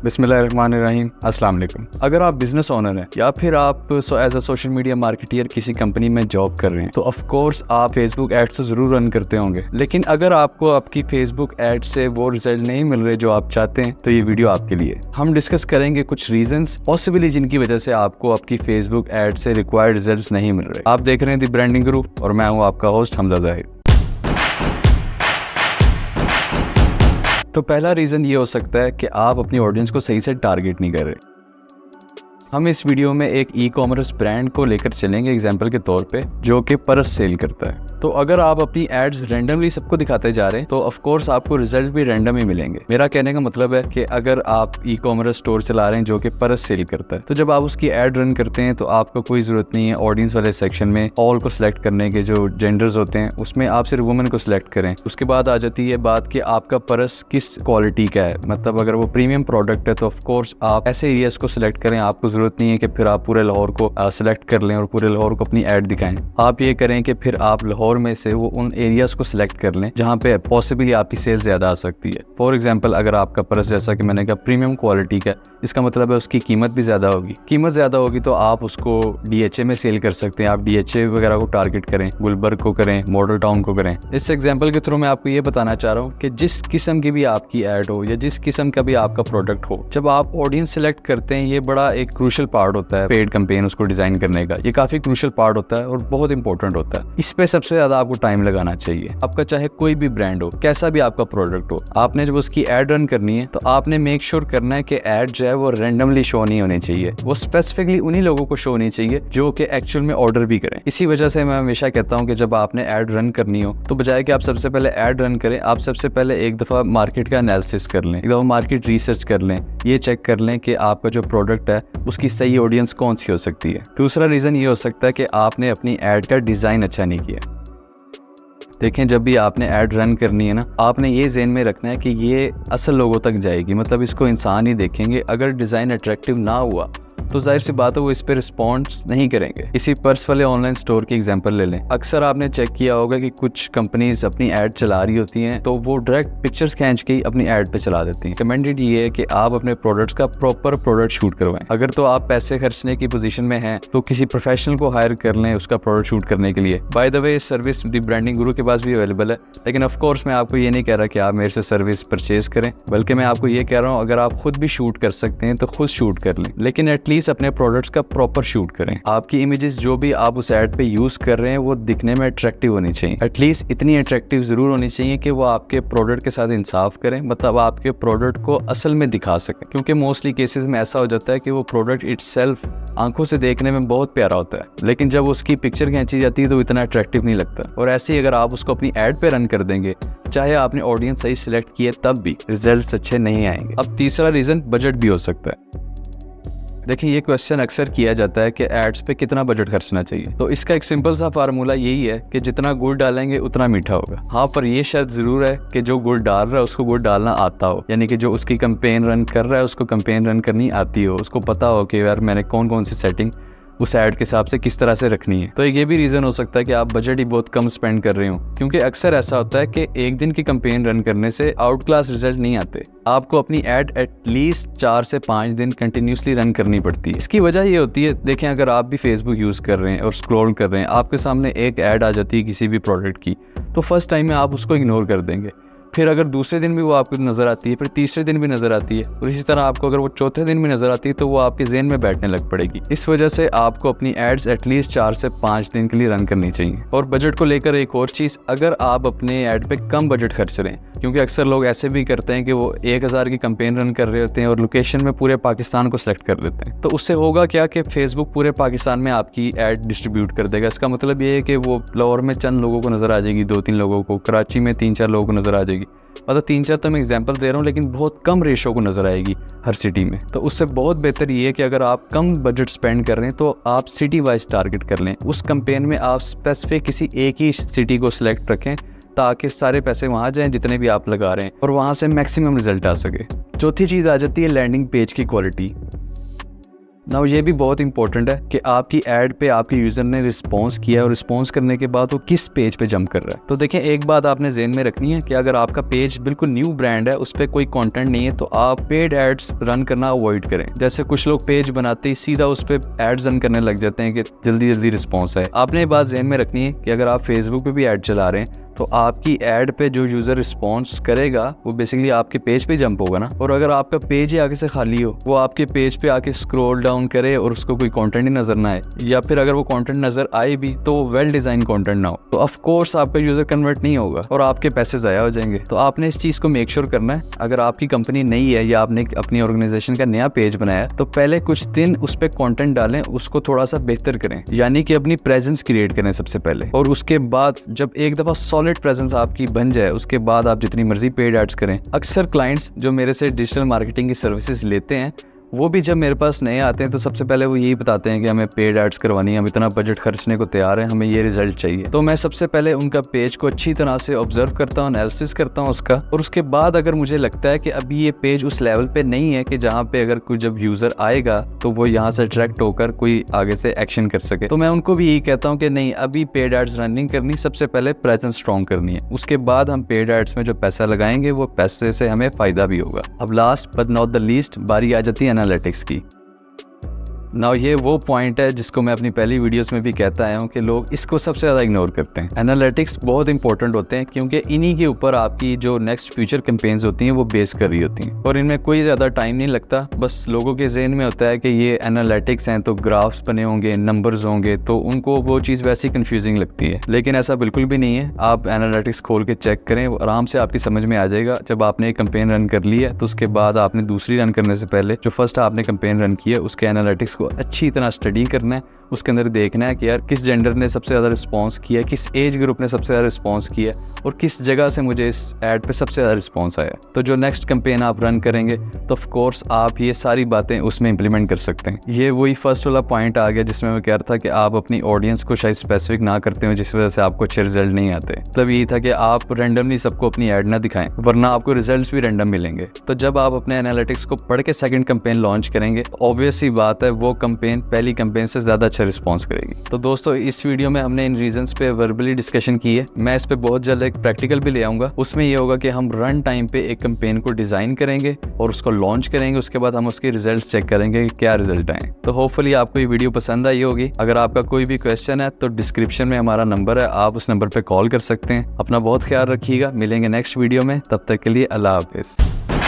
बिस्मिल्लाहिर्रहमानिर्रहीम, अस्सलाम वालेकुम। अगर आप बिजनेस ओनर हैं या फिर आप as a social media marketer किसी कंपनी में जॉब कर रहे हैं तो ऑफ कोर्स आप फेसबुक एड्स तो ज़रूर रन करते होंगे। लेकिन अगर आपको आपकी फेसबुक एड से वो रिजल्ट नहीं मिल रहे जो आप चाहते हैं तो ये वीडियो आपके लिए। हम डिस्कस करेंगे कुछ रीजंस पॉसिबली जिनकी वजह से आपको आपकी फेसबुक एड से रिक्वायर्ड रिजल्ट्स नहीं मिल रहे। आप देख रहे हैं द ब्रांडिंग गुरु और मैं हूँ आपका होस्ट हमजा ज़ाहिर। तो पहला रीज़न ये हो सकता है कि आप अपनी ऑडियंस को सही से टारगेट नहीं कर रहे। हम इस वीडियो में एक ई कॉमर्स ब्रांड को लेकर चलेंगे एग्जांपल के तौर पे, जो कि पर्स सेल करता है। तो अगर आप अपनी एड्स रैंडमली सबको दिखाते जा रहे हैं तो ऑफ कोर्स आपको रिजल्ट भी रैंडम ही मिलेंगे। मेरा कहने का मतलब है कि अगर आप ई कॉमर्स स्टोर चला रहे हैं जो कि पर्स सेल करता है, तो जब आप उसकी एड रन करते हैं तो आपको कोई जरूरत नहीं है ऑडियंस वाले सेक्शन में ऑल को सिलेक्ट करने के। जो जेंडर्स होते हैं उसमें आप सिर्फ वुमेन को सिलेक्ट करें। उसके बाद आ जाती है बात कि आपका पर्स किस क्वालिटी का है, मतलब अगर वो प्रीमियम प्रोडक्ट है तो ऑफ कोर्स आप ऐसे एरियाज को सिलेक्ट करें। आपको जरूरत नहीं है कि फिर आप पूरे लाहौर को सिलेक्ट कर लें और पूरे लाहौर को अपनी एड दिखाएं। आप ये करें कि फिर आप लाहौर में से वो उन एरियाज को सिलेक्ट कर लें जहां पे पॉसिबली आपकी सेल ज्यादा आ सकती है। फॉर एग्जांपल अगर आपका पर्स जैसा कि मैंने कहा प्रीमियम क्वालिटी का, इसका मतलब है उसकी कीमत भी ज्यादा होगी। कीमत ज्यादा होगी तो आप उसको DHA में सेल कर सकते हैं। आप DHA वगैरह को टारगेट करें, गुलबर्ग को करें, मॉडल टाउन को करें। इस एग्जाम्पल के थ्रू मैं आपको ये बताना चाह रहा हूँ कि जिस किस्म की भी आपकी एड हो या जिस किस्म का भी आपका प्रोडक्ट हो, जब आप ऑडियंस सिलेक्ट करते हैं ये बड़ा एक क्रूशियल पार्ट होता है पेड कैंपेन उसको डिजाइन करने का। ये काफी क्रूशियल पार्ट होता है और बहुत इंपॉर्टेंट होता है। इस पे सबसे ज्यादा आपको टाइम लगाना चाहिए। आपका चाहे कोई भी ब्रांड हो, कैसा भी आपका प्रोडक्ट हो, आपने जब उसकी एड रन करनी है तो आपने मेक श्योर करना है कि एड जो है वो रैंडमली शो नहीं होनी चाहिए। वो स्पेसिफिकली उन्हीं लोगों को शो होनी चाहिए जो कि एक्चुअल में ऑर्डर भी करें। इसी वजह से मैं हमेशा कहता हूं कि जब आपने एड रन करनी हो तो बजाय कि आप सबसे पहले एड रन करें, आप सबसे पहले एक दफा मार्केट का एनालिसिस कर लें, एक दफा मार्केट रिसर्च कर लें, ये चेक कर लें कि आपका जो प्रोडक्ट है उसकी सही ऑडियंस कौन सी हो सकती है। दूसरा रीजन ये हो सकता है कि आपने अपनी एड का डिजाइन अच्छा नहीं किया। देखें, जब भी आपने ऐड रन करनी है ना, आपने ये ज़हन में रखना है कि ये असल लोगों तक जाएगी, मतलब इसको इंसान ही देखेंगे। अगर डिज़ाइन अट्रैक्टिव ना हुआ तो जाहिर सी बात है वो इस पे रिस्पॉन्स नहीं करेंगे। इसी पर्स वाले ऑनलाइन स्टोर की एग्जांपल ले लें। अक्सर आपने चेक किया होगा कि कुछ कंपनीज अपनी ऐड चला रही होती हैं तो वो डायरेक्ट पिक्चर्स खींच के ही अपनी ऐड पे चला देती हैं। कमेंडेड ये है कि आप अपने प्रोडक्ट्स का प्रॉपर प्रोडक्ट शूट करवाएं। अगर तो आप पैसे खर्चने की पोजीशन में हैं तो किसी प्रोफेशनल को हायर कर लें उसका प्रोडक्ट शूट करने के लिए। By the way service the branding गुरु के पास भी अवेलेबल है, लेकिन ऑफ कोर्स मैं आपको ये नहीं कह रहा कि आप मेरे से सर्विस परचेज करें, बल्कि मैं आपको ये कह रहा हूँ अगर आप खुद भी शूट कर सकते हैं तो खुद शूट कर लें, लेकिन एटलीस्ट अपने प्रोडक्ट्स का प्रॉपर शूट करें। आपकी इमेजेस जो भी आप उस ऐड पे यूज कर रहे हैं वो दिखने में अट्रैक्टिव होनी चाहिए। एटलीस्ट इतनी अट्रैक्टिव जरूर होनी चाहिए कि वो आपके प्रोडक्ट के साथ इंसाफ करें, मतलब आपके प्रोडक्ट को असल में दिखा सकें। क्योंकि मोस्टली केसेस में ऐसा हो जाता है कि वो प्रोडक्ट इटसेल्फ आंखों से देखने में बहुत प्यारा होता है, लेकिन जब उसकी पिक्चर खींची जाती है तो इतना अट्रैक्टिव नहीं लगता। और ऐसे ही अगर आप उसको अपनी ऐड पे रन कर देंगे, चाहे आपने ऑडियंस सही सिलेक्ट किए, तब भी रिजल्ट्स अच्छे नहीं आएंगे। अब तीसरा रीजन बजट भी हो सकता है। देखिए, ये क्वेश्चन अक्सर किया जाता है कि एड्स पे कितना बजट खर्चना चाहिए। तो इसका एक सिंपल सा फार्मूला यही है कि जितना गुड़ डालेंगे उतना मीठा होगा। हाँ, पर ये शर्त जरूर है कि जो गुड़ डाल रहा है उसको गुड़ डालना आता हो, यानी कि जो उसकी कैंपेन रन कर रहा है उसको कैंपेन रन करनी आती हो, उसको पता हो कि यार मैंने कौन कौन सी सेटिंग उस ऐड के हिसाब से किस तरह से रखनी है। तो ये भी रीज़न हो सकता है कि आप बजट ही बहुत कम स्पेंड कर रहे हो, क्योंकि अक्सर ऐसा होता है कि एक दिन की कैंपेन रन करने से आउट क्लास रिजल्ट नहीं आते। आपको अपनी ऐड एटलीस्ट 4 से 5 दिन कंटिन्यूसली रन करनी पड़ती है। इसकी वजह ये होती है, देखें अगर आप भी फेसबुक यूज़ कर रहे हैं और स्क्रॉल कर रहे हैं, आपके सामने एक ऐड आ जाती है किसी भी प्रोडक्ट की, तो फर्स्ट टाइम में आप उसको इग्नोर कर देंगे। फिर अगर दूसरे दिन भी वो आपको नजर आती है, फिर तीसरे दिन भी नजर आती है, और इसी तरह आपको अगर वो चौथे दिन भी नजर आती है तो वो आपके ज़हन में बैठने लग पड़ेगी। इस वजह से आपको अपनी एड्स एटलीस्ट 4 से 5 दिन के लिए रन करनी चाहिए। और बजट को लेकर एक और चीज़, अगर आप अपने ऐड पे कम बजट खर्च रहे हैं, क्योंकि अक्सर लोग ऐसे भी करते हैं कि वो 1000 की कैंपेन रन कर रहे होते हैं और लोकेशन में पूरे पाकिस्तान को सेलेक्ट कर देते हैं। तो उससे होगा क्या कि फेसबुक पूरे पाकिस्तान में आपकी ऐड डिस्ट्रीब्यूट कर देगा। इसका मतलब ये है कि वो लाहौर में चंद लोगों को नजर आ जाएगी, 2-3 लोगों को, कराची में 3-4 लोगों को नजर आ जाएगी, मतलब 3-4 तो मैं एग्जांपल दे रहा हूँ, लेकिन बहुत कम रेशो को नजर आएगी हर सिटी में। तो उससे बहुत बेहतर ये है कि अगर आप कम बजट स्पेंड कर रहे हैं तो आप सिटी वाइज टारगेट कर लें। उस कैंपेन में आप स्पेसिफिक किसी एक ही सिटी को सिलेक्ट रखें ताकि सारे पैसे वहाँ जाएं जितने भी आप लगा रहे हैं और वहाँ से मैक्सिमम रिजल्ट आ सके। चौथी चीज़ आ जाती है लैंडिंग पेज की क्वालिटी। नाउ ये भी बहुत इंपॉर्टेंट है कि आपकी ऐड पे आपके यूजर ने रिस्पॉन्स किया और रिस्पॉन्स करने के बाद वो किस पेज पे जंप कर रहा है। तो देखें, एक बात आपने ज़हन में रखनी है कि अगर आपका पेज बिल्कुल न्यू ब्रांड है, उस पर कोई कंटेंट नहीं है, तो आप पेड एड्स रन करना अवॉइड करें। जैसे कुछ लोग पेज बनाते ही सीधा उस पर एड्स रन करने लग जाते हैं कि जल्दी जल्दी रिस्पॉन्स आए। आपने ये बात ज़हन में रखनी है कि अगर आप फेसबुक पे भी ऐड चला रहे हैं तो आपकी ऐड पे जो यूज़र रिस्पॉन्स करेगा वो बेसिकली आपके पेज पे जंप होगा ना। और अगर आपका पेज ही आगे से खाली हो, वो आपके पेज पे आके स्क्रॉल डाउन करे और उसको कोई कंटेंट ही नज़र ना आए, या फिर अगर वो कंटेंट नज़र आए भी तो वेल डिज़ाइन कंटेंट ना हो, तो ऑफ कोर्स आपका यूज़र कन्वर्ट नहीं होगा और आपके पैसे ज़ाया हो जाएंगे। तो आपने इस चीज़ को मेक श्योर करना है। अगर आपकी कंपनी नई है या आपने अपनी ऑर्गेनाइजेशन का नया पेज बनाया है तो पहले कुछ दिन उस पर कॉन्टेंट डालें, उसको थोड़ा सा बेहतर करें, यानी कि अपनी प्रेजेंस क्रिएट करें सबसे पहले। और उसके बाद जब एक दफ़ा सॉलिड प्रेजेंस आपकी बन जाए, उसके बाद आप जितनी मर्जी पेड एड्स करें। अक्सर क्लाइंट्स जो मेरे से डिजिटल मार्केटिंग की सर्विसेज लेते हैं, वो भी जब मेरे पास नए आते हैं तो सबसे पहले वो यही बताते हैं कि हमें पेड एड्स करवानी है, हम इतना बजट खर्चने को तैयार हैं, हमें ये रिजल्ट चाहिए। तो मैं सबसे पहले उनका पेज को अच्छी तरह से ऑब्जर्व करता हूँ, एनालिसिस करता हूँ उसका, और उसके बाद अगर मुझे लगता है कि अभी ये पेज उस लेवल पे नहीं है कि जहाँ पे अगर कोई जब यूज़र आएगा तो वो यहाँ से अट्रैक्ट होकर कोई आगे से एक्शन कर सके, तो मैं उनको भी यही कहता हूँ कि नहीं, अभी पेड एड्स रनिंग करनी, सबसे पहले प्रेजेंस स्ट्रॉन्ग करनी है, उसके बाद हम पेड एड्स में जो पैसा लगाएंगे वो पैसे से हमें फ़ायदा भी होगा। अब last but not the least बारी आ जाती है एनालिटिक्स की। नाउ ये वो पॉइंट है जिसको मैं अपनी पहली वीडियोस में भी कहता आया हूँ कि लोग इसको सबसे ज़्यादा इग्नोर करते हैं। एनालिटिक्स बहुत इंपॉर्टेंट होते हैं क्योंकि इन्हीं के ऊपर आपकी जो नेक्स्ट फ्यूचर कैंपेन्स होती हैं वो बेस कर रही होती हैं, और इनमें कोई ज़्यादा टाइम नहीं लगता। बस लोगों के जहन में होता है कि ये एनालिटिक्स हैं तो ग्राफ्स बने होंगे, नंबर्स होंगे, तो उनको वो चीज़ वैसी कन्फ्यूजिंग लगती है, लेकिन ऐसा बिल्कुल भी नहीं है। आप एनालिटिक्स खोल के चेक करें, आराम से आपकी समझ में आ जाएगा। जब आपने एक कैंपेन रन कर ली है तो उसके बाद आपने दूसरी रन करने से पहले जो फर्स्ट आपने कैंपेन रन की है उसके एनालिटिक्स को अच्छी तरह स्टडी करना है, उसके अंदर देखना है कि यार किस जेंडर ने सबसे ज़्यादा रिस्पांस किया, किस एज ग्रुप ने सबसे ज़्यादा रिस्पांस किया और किस जगह से मुझे इस ऐड पे सबसे ज़्यादा रिस्पांस आया। तो जो नेक्स्ट कैंपेन आप रन करेंगे तो ऑफ कोर्स आप ये सारी बातें उसमें इंप्लीमेंट कर सकते हैं। ये वही फर्स्ट वाला पॉइंट आ गया जिसमें मैं कह रहा था कि आप अपनी ऑडियंस को शायद स्पेसिफिक ना करते हो, जिस वजह से आपको अच्छे रिजल्ट नहीं आते। तब यही था कि आप रैंडमली सबको अपनी ऐड ना दिखाएं, वरना आपको रिजल्ट्स भी रैंडम मिलेंगे। तो जब आप अपने एनालिटिक्स को पढ़ के सेकंड कैंपेन लॉन्च करेंगे, ऑब्वियस ही बात है वो कैंपेन पहली कैंपेन से ज़्यादा अच्छा रिस्पॉन्स करेगी। तो दोस्तों, इस वीडियो में हमने इन रीजंस पे वर्बली डिस्कशन की है। मैं इस पे बहुत जल्द एक प्रैक्टिकल भी ले आऊँगा। उसमें ये होगा कि हम रन टाइम पे एक कैंपेन को डिज़ाइन करेंगे और उसको लॉन्च करेंगे, उसके बाद हम उसके रिजल्ट्स चेक करेंगे कि क्या रिजल्ट आए। तो होपफुली आपको ये वीडियो पसंद आई होगी। अगर आपका कोई भी क्वेश्चन है तो डिस्क्रिप्शन में हमारा नंबर है, आप उस नंबर पर कॉल कर सकते हैं। अपना बहुत ख्याल रखिएगा, मिलेंगे नेक्स्ट वीडियो में, तब तक के लिए अल्लाह हाफिज़।